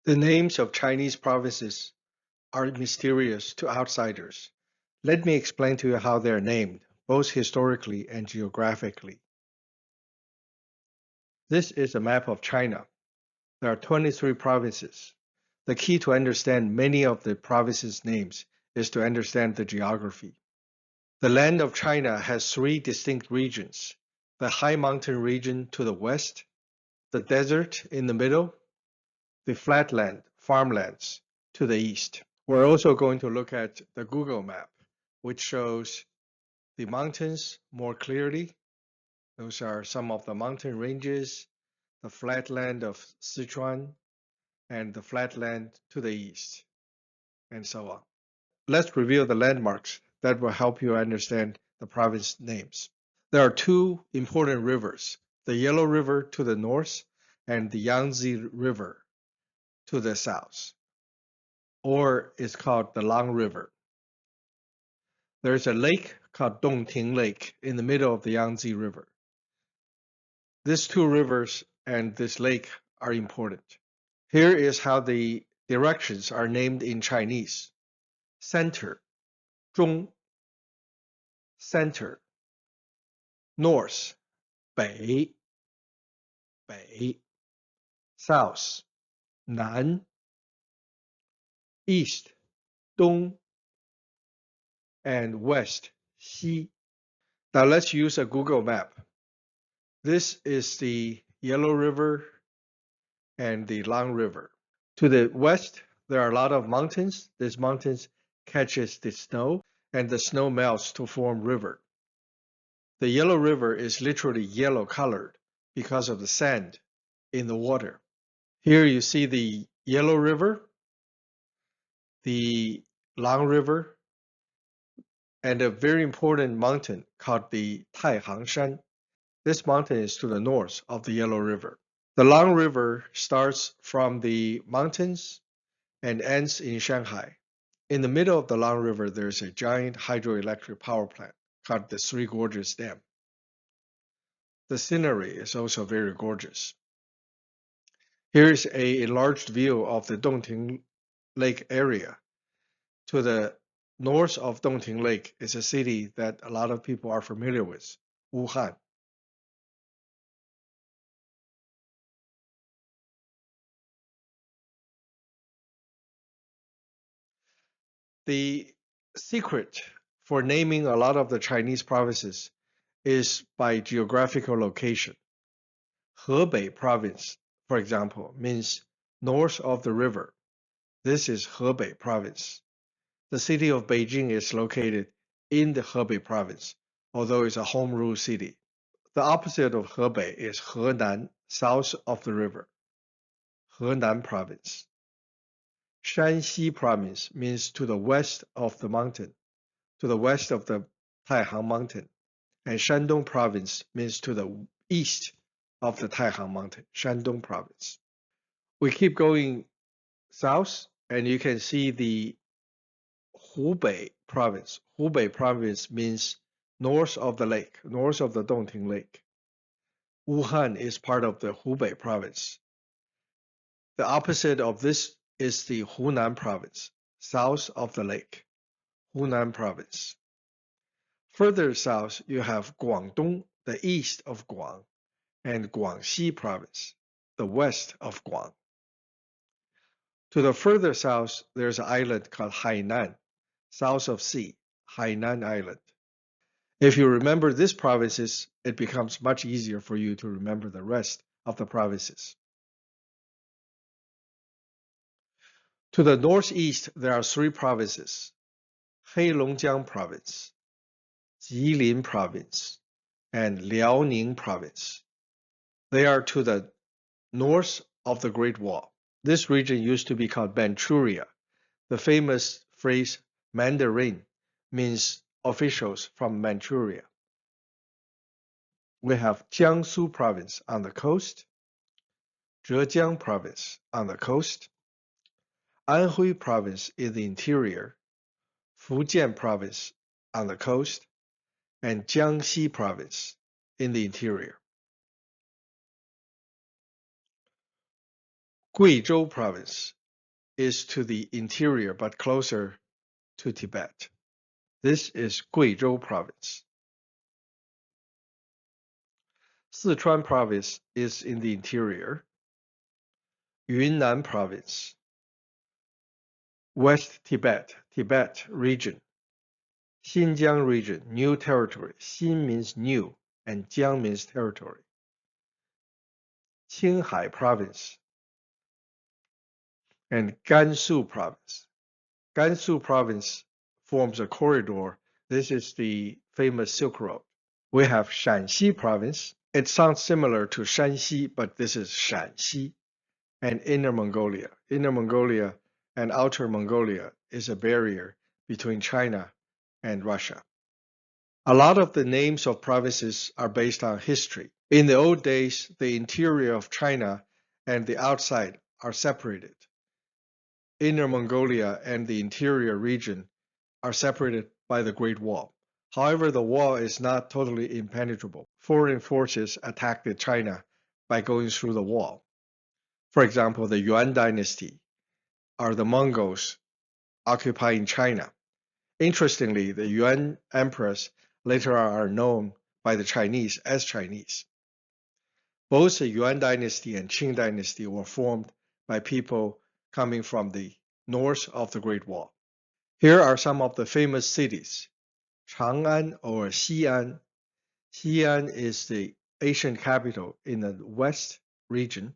The names of Chinese provinces are mysterious to outsiders. Let me explain to you how they are named, both historically and geographically. This is a map of China. There are 23 provinces. The key to understand many of the provinces' names is to understand the geography. The land of China has three distinct regions: the high mountain region to the west, the desert in the middle, the flatland, farmlands to the east. We're also going to look at the Google map, which shows the mountains more clearly. Those are some of the mountain ranges, the flatland of Sichuan, and the flatland to the east, and so on. Let's review the landmarks that will help you understand the province names. There are two important rivers, the Yellow River to the north and the Yangtze River to the south, or it's called the Long River. There's a lake called Dongting Lake in the middle of the Yangtze River. These two rivers and this lake are important. Here is how the directions are named in Chinese. Center, 中, center. North, 北, 北. South, 南. East, 东. And west, 西. Now let's use a Google map. This is the Yellow River and the Long River. To the west, there are a lot of mountains. These mountains catches the snow, and the snow melts to form river. The Yellow River is literally yellow colored because of the sand in the water. Here you see the Yellow River, the Long River, and a very important mountain called the Taihangshan. This mountain is to the north of the Yellow River. The Long River starts from the mountains and ends in Shanghai. In the middle of the Long River, there's a giant hydroelectric power plant called the Three Gorges Dam. The scenery is also very gorgeous. Here's an enlarged view of the Dongting Lake area. To the north of Dongting Lake is a city that a lot of people are familiar with, Wuhan. The secret for naming a lot of the Chinese provinces is by geographical location. Hebei province, for example, means north of the river. This is Hebei province. The city of Beijing is located in the Hebei province, although it's a home rule city. The opposite of Hebei is Henan, south of the river. Henan province. Shanxi province means to the west of the mountain, to the west of the Taihang mountain. And Shandong province means to the east of the Taihang mountain, Shandong province. We keep going south, and you can see the Hubei province. Hubei province means north of the lake, north of the Dongting Lake. Wuhan is part of the Hubei province. The opposite of this is the Hunan province, south of the lake, Hunan province. Further south, you have Guangdong, the east of Guang, and Guangxi province, the west of Guang. To the further south, there's an island called Hainan, south of sea, Hainan Island. If you remember these provinces, it becomes much easier for you to remember the rest of the provinces. To the northeast, there are three provinces: Heilongjiang province, Jilin province, and Liaoning province. They are to the north of the Great Wall. This region used to be called Manchuria. The famous phrase Mandarin means officials from Manchuria. We have Jiangsu province on the coast, Zhejiang province on the coast, Anhui province in the interior, Fujian province on the coast, and Jiangxi province in the interior. Guizhou province is to the interior but closer to Tibet. This is Guizhou province. Sichuan province is in the interior. Yunnan province. West Tibet, Tibet region. Xinjiang region, new territory. Xin means new and Jiang means territory. Qinghai province and Gansu province. Gansu province forms a corridor. This is the famous Silk Road. We have Shanxi province. It sounds similar to Shanxi, but this is Shanxi. And Inner Mongolia. Inner Mongolia and Outer Mongolia is a barrier between China and Russia. A lot of the names of provinces are based on history. In the old days, the interior of China and the outside are separated. Inner Mongolia and the interior region are separated by the Great Wall. However, the wall is not totally impenetrable. Foreign forces attacked China by going through the wall. For example, the Yuan dynasty are the Mongols occupying China. Interestingly, the Yuan emperors later are known by the Chinese as Chinese. Both the Yuan dynasty and Qing dynasty were formed by people coming from the north of the Great Wall. Here are some of the famous cities. Chang'an or Xi'an. Xi'an is the ancient capital in the west region.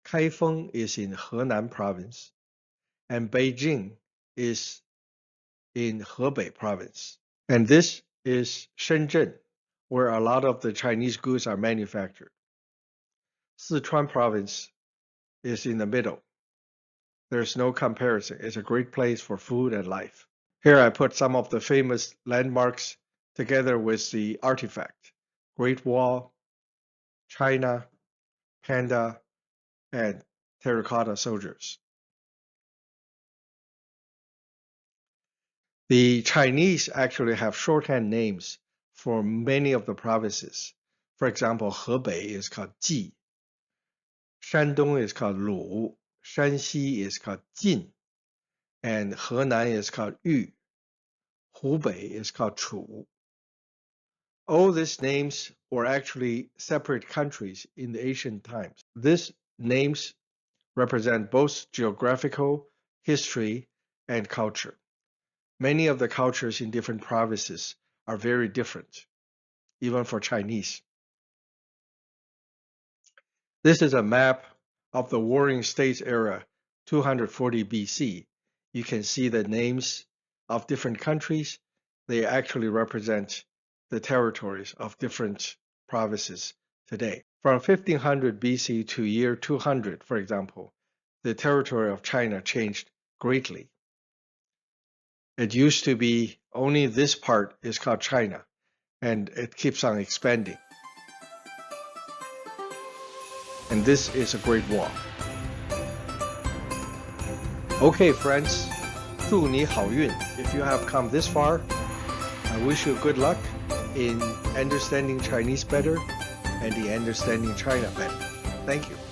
Kaifeng is in Henan province. And Beijing is in Hebei province. And this is Shenzhen, where a lot of the Chinese goods are manufactured. Sichuan province is in the middle. There's no comparison. It's a great place for food and life. Here I put some of the famous landmarks together with the artifact. Great Wall, China, panda, and terracotta soldiers. The Chinese actually have shorthand names for many of the provinces. For example, Hebei is called Ji. Shandong is called Lu. Shanxi is called Jin. And Henan is called Yu. Hubei is called Chu. All these names were actually separate countries in the ancient times. These names represent both geographical, history, and culture. Many of the cultures in different provinces are very different, even for Chinese. This is a map of the Warring States era, 240 BC. You can see the names of different countries. They actually represent the territories of different provinces today. From 1500 BC to year 200, for example, the territory of China changed greatly. It used to be only this part is called China, and it keeps on expanding. And this is a Great Wall. Okay, friends, 祝你好运. If you have come this far, I wish you good luck in understanding Chinese better and in understanding China better. Thank you.